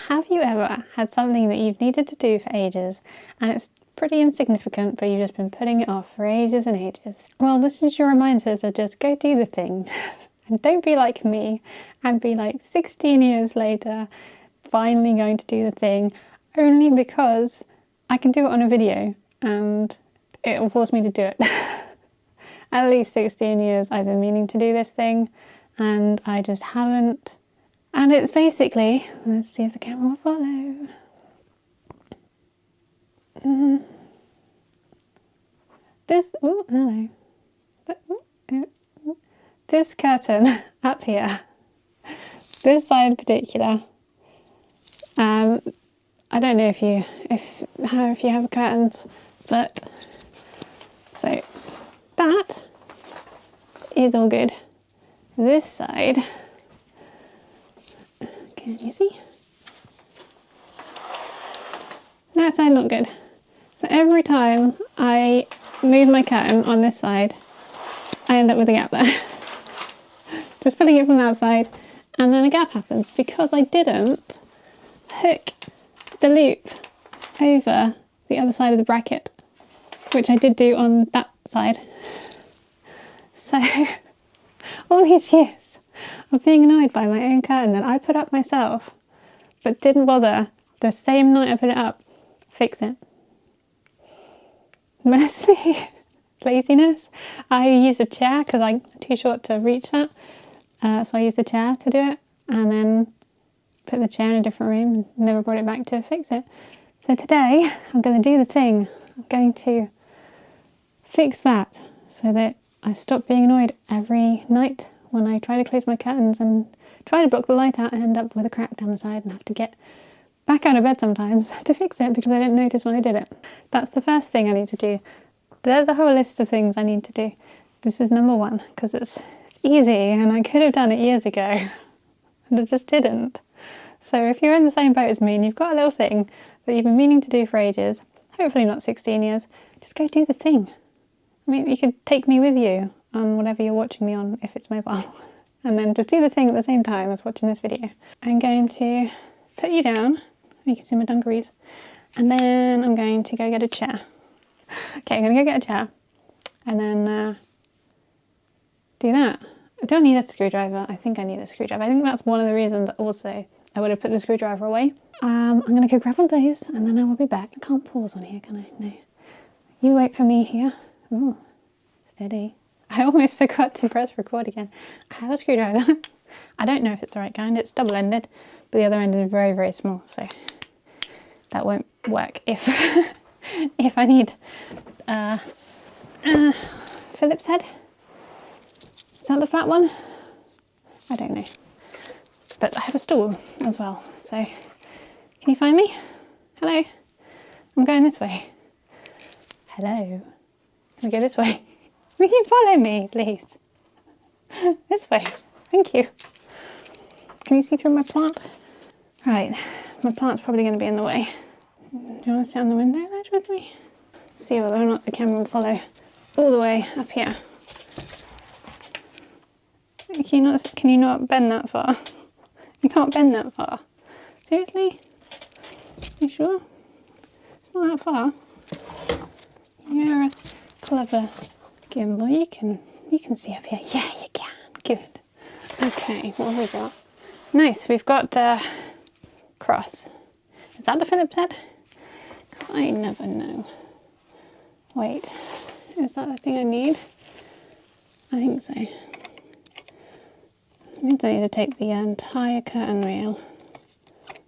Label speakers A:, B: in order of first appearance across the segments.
A: Have you ever had something that you've needed to do for ages and it's pretty insignificant, but you've just been putting it off for ages and ages? Well, this is your reminder to just go do the thing. And don't be like me and be like 16 years later, finally going to do the thing, only because I can do it on a video and it will force me to do it. At least 16 years I've been meaning to do this thing and I just haven't. And it's basically, let's see if the camera will follow. This curtain up here, this side in particular. I don't know if you have curtains, but so that is all good. This side. Can you see? That side not good. So every time I move my curtain on this side, I end up with a gap there. Just pulling it from that side, and then a gap happens because I didn't hook the loop over the other side of the bracket, which I did do on that side. So all these years of being annoyed by my own curtain that I put up myself, but didn't bother the same night I put it up, fix it. Mostly laziness. I used a chair because I'm too short to reach that. So I used a chair to do it and then put the chair in a different room and never brought it back to fix it. So today I'm going to do the thing. I'm going to fix that so that I stop being annoyed every night when I try to close my curtains and try to block the light out and end up with a crack down the side and have to get back out of bed sometimes to fix it because I didn't notice when I did it. That's the first thing I need to do. There's a whole list of things I need to do. This is number one because it's easy and I could have done it years ago and I just didn't. So if you're in the same boat as me and you've got a little thing that you've been meaning to do for ages, hopefully not 16 years, just go do the thing. I mean, you could take me with you on whatever you're watching me on if it's mobile and then just do the thing at the same time as watching this video. I'm going to put you down, you can see my dungarees, and then I'm going to go get a chair. Okay, I'm going to go get a chair and then do that. I don't need a screwdriver. I think I need a screwdriver. I think that's one of the reasons also I would have put the screwdriver away. I'm going to go grab one of those and then I will be back. I can't pause on here, can I? No. You wait for me here. Ooh, steady. I almost forgot to press record again. I have a screwdriver. I don't know if it's the right kind. It's double-ended, but the other end is very, very small, so that won't work if if I need Phillips head. Is that the flat one? I don't know. But I have a stool as well, so can you find me? Hello? I'm going this way. Hello? Can we go this way? Will you follow me, please? This way. Thank you. Can you see through my plant? Right, my plant's probably going to be in the way. Do you want to sit on the window ledge with me? See whether or not the camera will follow all the way up here. Can you not bend that far? You can't bend that far. Seriously? You sure? It's not that far. You're a clever gimbal. You can see up here. Yeah, you can. Good. Okay, what have we got? Nice, we've got cross. Is that the Phillips head? I never know. Wait, is that the thing I need? I think so. It means I need to take the entire curtain rail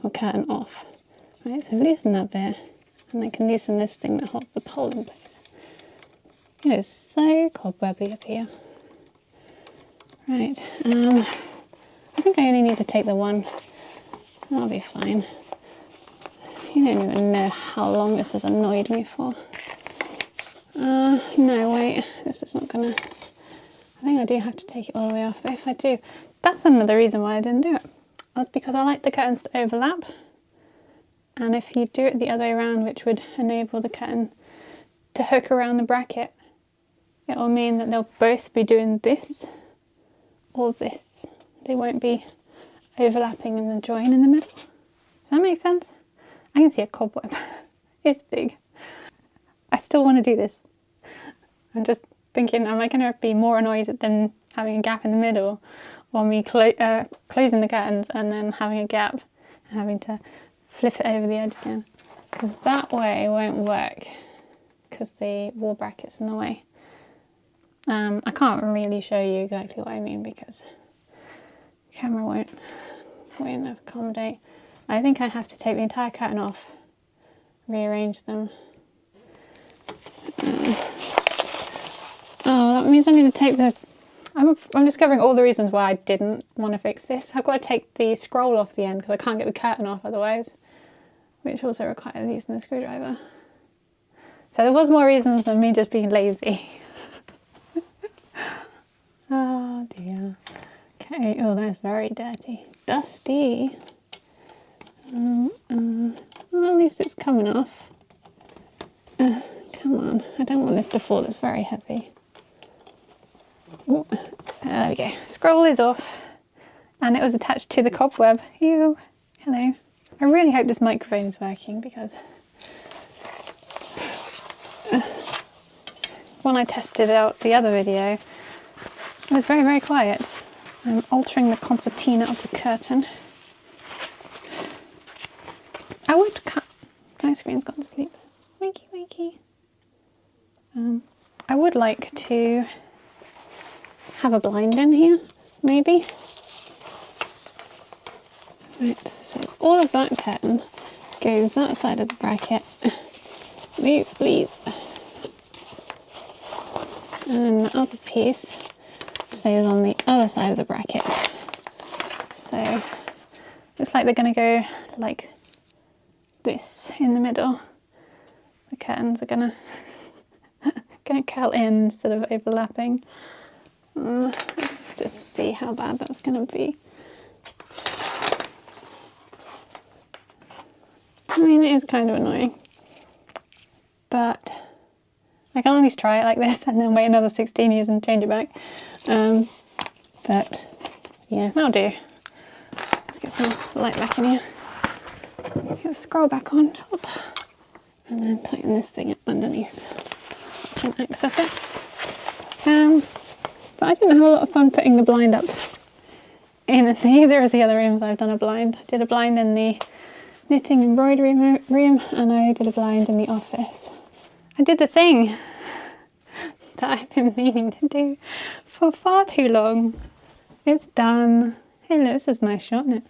A: or curtain off. Right, so loosen that bit and I can loosen this thing that holds the pole in place. It is so cobwebby up here. Right, I think I only need to take the one. That'll be fine. You don't even know how long this has annoyed me for. No, wait, this is not gonna... I think I do have to take it all the way off, but if I do... That's another reason why I didn't do it. That's because I like the curtains to overlap. And if you do it the other way around, which would enable the curtain to hook around the bracket, it will mean that they'll both be doing this or this. They won't be overlapping in the join in the middle. that make sense? I can see a cobweb. It's big. I still want to do this. I'm just thinking, am I going to be more annoyed than having a gap in the middle, or me closing the curtains and then having a gap and having to flip it over the edge again? Because that way won't work, because the wall bracket's in the way. I can't really show you exactly what I mean because the camera won't accommodate. I think I have to take the entire curtain off, rearrange them. Oh, that means I need to take the... I'm discovering all the reasons why I didn't want to fix this. I've got to take the scroll off the end because I can't get the curtain off otherwise, which also requires using the screwdriver. So there was more reasons than me just being lazy. Oh dear. Okay, oh that's very dirty. Dusty. Well, at least it's coming off. Come on, I don't want this to fall, it's very heavy. Ooh, there we go. Scroll is off, and it was attached to the cobweb. Ew. Hello. I really hope this microphone is working because when I tested out the other video, it was very, very quiet. I'm altering the concertina of the curtain. I would cut... My screen's gone to sleep. Wakey, wakey. I would like to have a blind in here, maybe. Right, so all of that curtain goes that side of the bracket. Move, please. And the other piece stays on the other side of the bracket. So looks like they're going to go like this in the middle. The curtains are going to curl in instead of overlapping. Let's just see how bad that's going to be. I mean, it is kind of annoying, but I can at least try it like this and then wait another 16 years and change it back. But yeah, that'll do. Let's get some light back in here. Get the scroll back on top and then tighten this thing up underneath. I can access it. But I didn't have a lot of fun putting the blind up in either of the other rooms I've done a blind. I did a blind in the knitting embroidery room and I did a blind in the office. I did the thing that I've been meaning to do for far too long. It's done. Hey look, this is a nice shot, isn't it?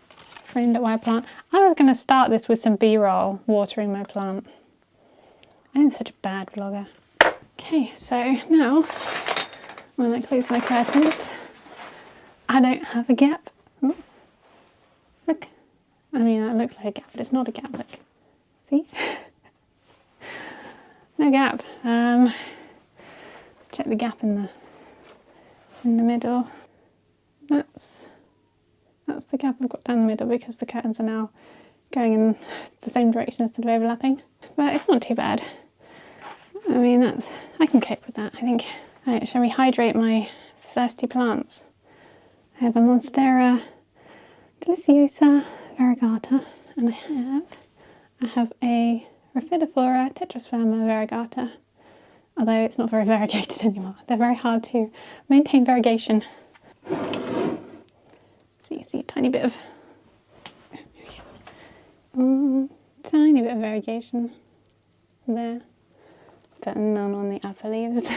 A: Framed at wire plant. I was going to start this with some b-roll watering my plant. I'm such a bad vlogger. Okay, so now when I close my curtains, I don't have a gap. Ooh. Look. I mean, it looks like a gap, but it's not a gap, look. See? No gap. Let's check the gap in the middle. That's the gap I've got down the middle because the curtains are now going in the same direction instead of overlapping. But it's not too bad. I mean, I can cope with that, I think. Right, shall we hydrate my thirsty plants? I have a Monstera Deliciosa variegata, and I have a Rhaphidophora tetrasperma variegata, although it's not very variegated anymore. They're very hard to maintain variegation. See, tiny bit of variegation there, but none on the upper leaves.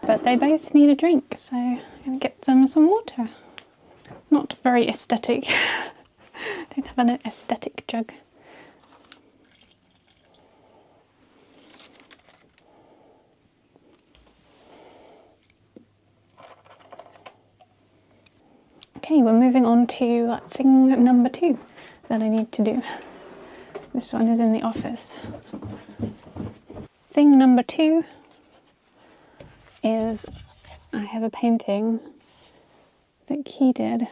A: But they both need a drink, so I'm going to get them some water. Not very aesthetic. Don't have an aesthetic jug. Okay, we're moving on to thing number 2 that I need to do. This one is in the office. Thing number 2 is I have a painting that he did,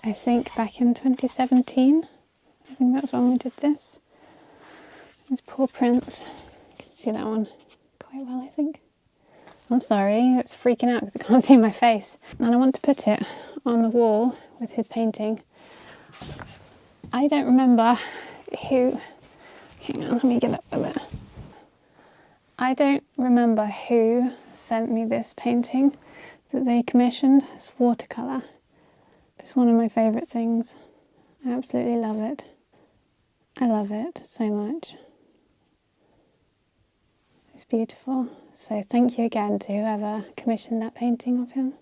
A: I think back in 2017. I think that's when we did this. His paw prints. You can see that one quite well, I think. I'm sorry, it's freaking out because I can't see my face. And I want to put it on the wall with his painting. I don't remember who, hang on, let me get up a bit. I don't remember who sent me this painting that they commissioned. It's watercolour. It's one of my favourite things. I absolutely love it. I love it so much. It's beautiful. So thank you again to whoever commissioned that painting of him.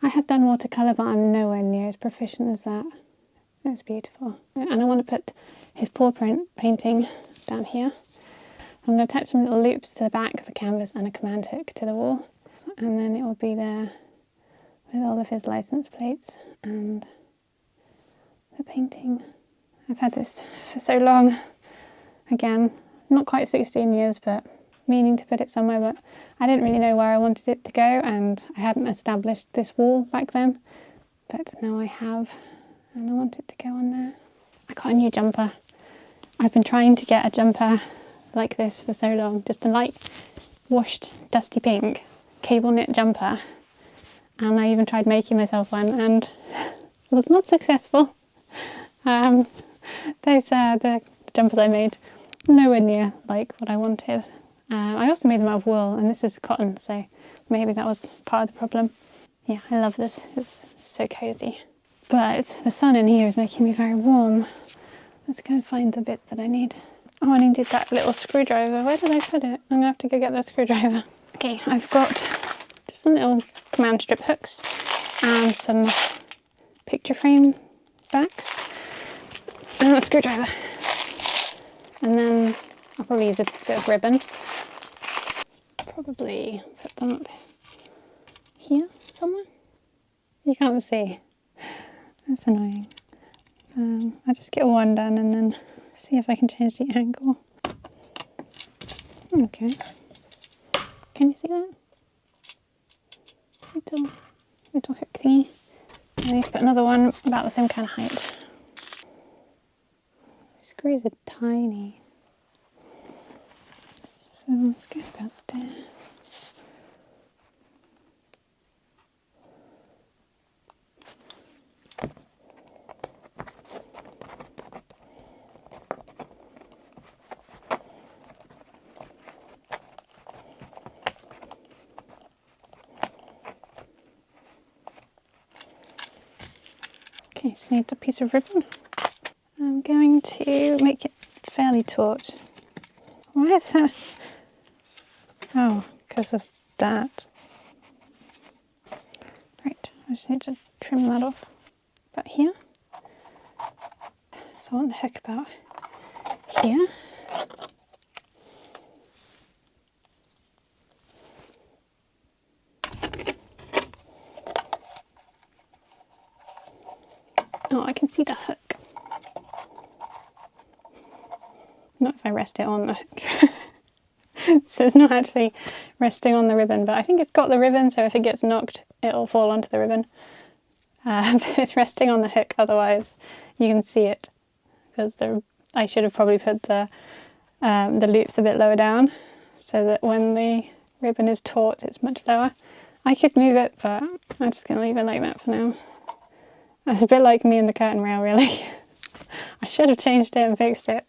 A: I have done watercolour, but I'm nowhere near as proficient as that. It's beautiful. And I want to put his paw print painting down here. I'm going to attach some little loops to the back of the canvas and a command hook to the wall. And then it will be there with all of his license plates and the painting. I've had this for so long. Again, not quite 16 years, but meaning to put it somewhere, but I didn't really know where I wanted it to go, and I hadn't established this wall back then. But now I have, and I want it to go on there. I got a new jumper. I've been trying to get a jumper like this for so long, just a light washed dusty pink cable knit jumper, and I even tried making myself one and was not successful. The jumpers I made nowhere near like what I wanted. I also made them out of wool, and this is cotton, so maybe that was part of the problem. Yeah, I love this. It's so cozy. But the sun in here is making me very warm. Let's go and find the bits that I need. Oh, I needed that little screwdriver. Where did I put it? I'm gonna have to go get the screwdriver. Okay, I've got just some little command strip hooks and some picture frame backs and a screwdriver. And then I'll probably use a bit of ribbon. Probably put them up here somewhere. You can't see. That's annoying. I'll just get one done and then see if I can change the angle. Okay. Can you see that? Little hook thingy. I need to put another one about the same kind of height. These screws are tiny. So let's go about there. Okay, just need a piece of ribbon. I'm going to make it fairly taut. Why is that? Oh, because of that. Right, I just need to trim that off about here. So I want the hook about here. Oh, I can see the hook. Not if I rest it on the hook. So it's not actually resting on the ribbon, but I think it's got the ribbon, so if it gets knocked, it'll fall onto the ribbon. But it's resting on the hook, otherwise you can see it. Because I should have probably put the loops a bit lower down, so that when the ribbon is taut, it's much lower. I could move it, but I'm just going to leave it like that for now. It's a bit like me and the curtain rail, really. I should have changed it and fixed it,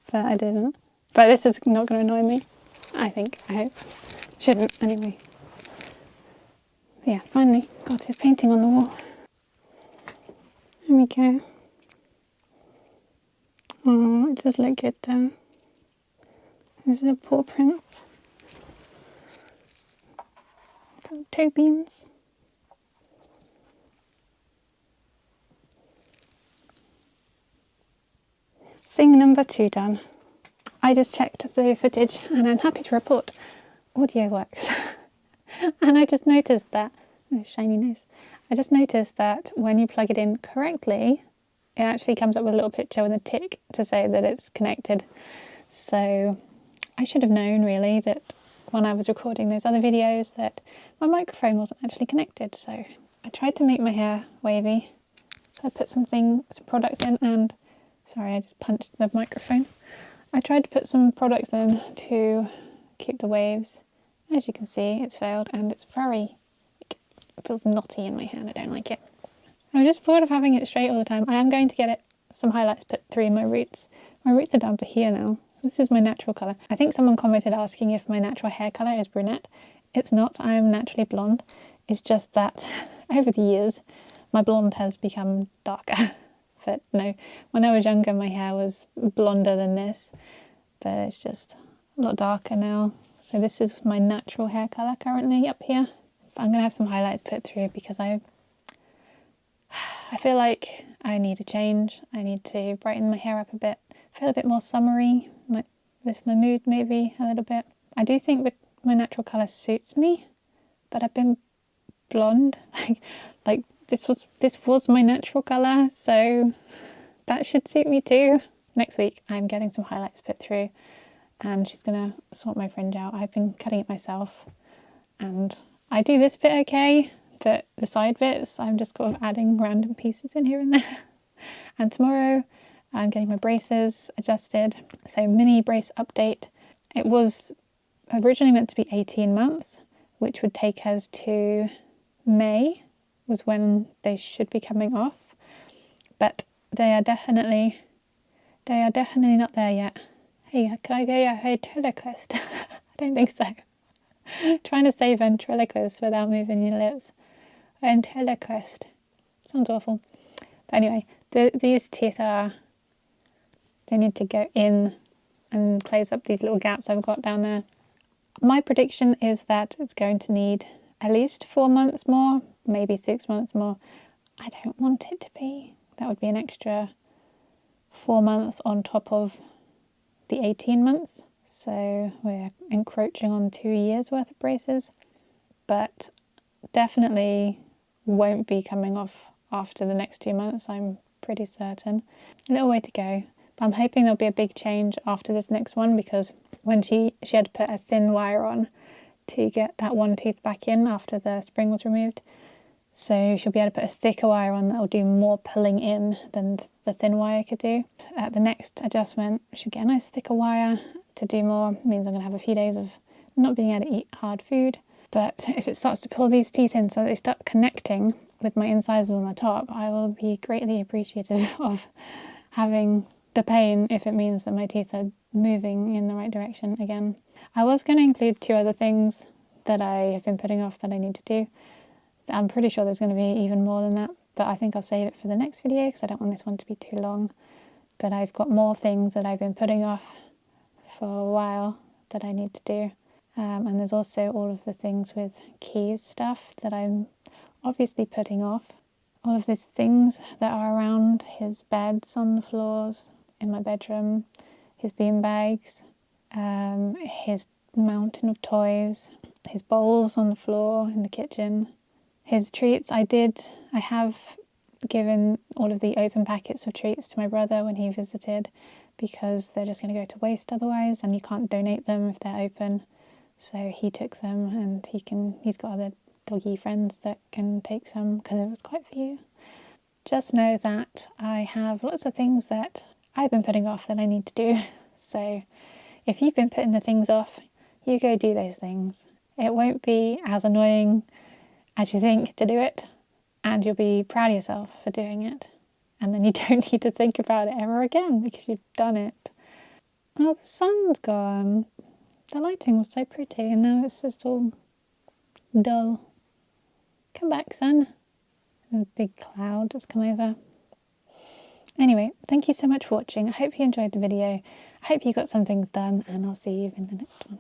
A: but I didn't. But this is not going to annoy me, I think, I hope. Shouldn't, anyway. Yeah, finally got his painting on the wall. There we go. Oh, it does look good though. These are the paw prints. Toe beans. Thing number 2 done. I just checked the footage and I'm happy to report audio works. And I just noticed that, oh, shiny nose. I just noticed that when you plug it in correctly, it actually comes up with a little picture with a tick to say that it's connected. So I should have known really that when I was recording those other videos that my microphone wasn't actually connected. So I tried to make my hair wavy. So I put some products in and, sorry, I just punched the microphone. I tried to put some products in to keep the waves. As you can see, it's failed and it's very, it feels knotty in my hand. I don't like it. I'm just bored of having it straight all the time. I am going to get it some highlights put through my roots. My roots are down to here now. This is my natural colour. I think someone commented asking if my natural hair colour is brunette. It's not. I am naturally blonde. It's just that over the years my blonde has become darker. But no, when I was younger my hair was blonder than this, but it's just a lot darker now. So this is my natural hair colour currently up here. But I'm going to have some highlights put through because I feel like I need a change. I need to brighten my hair up a bit, feel a bit more summery, might lift my mood maybe a little bit. I do think that my natural colour suits me, but I've been blonde. like this was my natural colour, so that should suit me too. Next week I'm getting some highlights put through and she's gonna sort my fringe out. I've been cutting it myself and I do this bit okay, but the side bits I'm just sort of adding random pieces in here and there. And tomorrow I'm getting my braces adjusted. So mini brace update. It was originally meant to be 18 months, which would take us to May was when they should be coming off, but they are definitely not there yet. Hey, can I go your ventriloquist? I don't think so. Trying to say ventriloquist without moving your lips. Ventriloquist. Sounds awful. But anyway, these teeth they need to go in and close up these little gaps I've got down there. My prediction is that it's going to need at least 4 months more, maybe 6 months more. I don't want it to be. That would be an extra 4 months on top of the 18 months. So we're encroaching on 2 years worth of braces, but definitely won't be coming off after the next 2 months, I'm pretty certain. A little way to go, but I'm hoping there'll be a big change after this next one, because when she had to put a thin wire on to get that one tooth back in after the spring was removed. So she'll be able to put a thicker wire on that will do more pulling in than the thin wire could do. At the next adjustment, she'll get a nice thicker wire to do more. It means I'm going to have a few days of not being able to eat hard food. But if it starts to pull these teeth in so they start connecting with my incisors on the top, I will be greatly appreciative of having the pain if it means that my teeth are moving in the right direction again. I was going to include 2 other things that I have been putting off that I need to do. I'm pretty sure there's going to be even more than that, but I think I'll save it for the next video because I don't want this one to be too long. But I've got more things that I've been putting off for a while that I need to do. And there's also all of the things with Keys stuff that I'm obviously putting off. All of these things that are around his beds on the floors in my bedroom, his bean bags, his mountain of toys, his bowls on the floor in the kitchen, his treats. I have given all of the open packets of treats to my brother when he visited because they're just going to go to waste otherwise, and you can't donate them if they're open. So he took them, and he's got other doggy friends that can take some because there was quite a few. Just know that I have lots of things that I've been putting off that I need to do. So if you've been putting the things off, you go do those things. It won't be as annoying as you think to do it, and you'll be proud of yourself for doing it. And then you don't need to think about it ever again because you've done it. Oh, the sun's gone. The lighting was so pretty and now it's just all dull. Come back, sun. A big cloud has come over. Anyway, thank you so much for watching. I hope you enjoyed the video. I hope you got some things done, and I'll see you in the next one.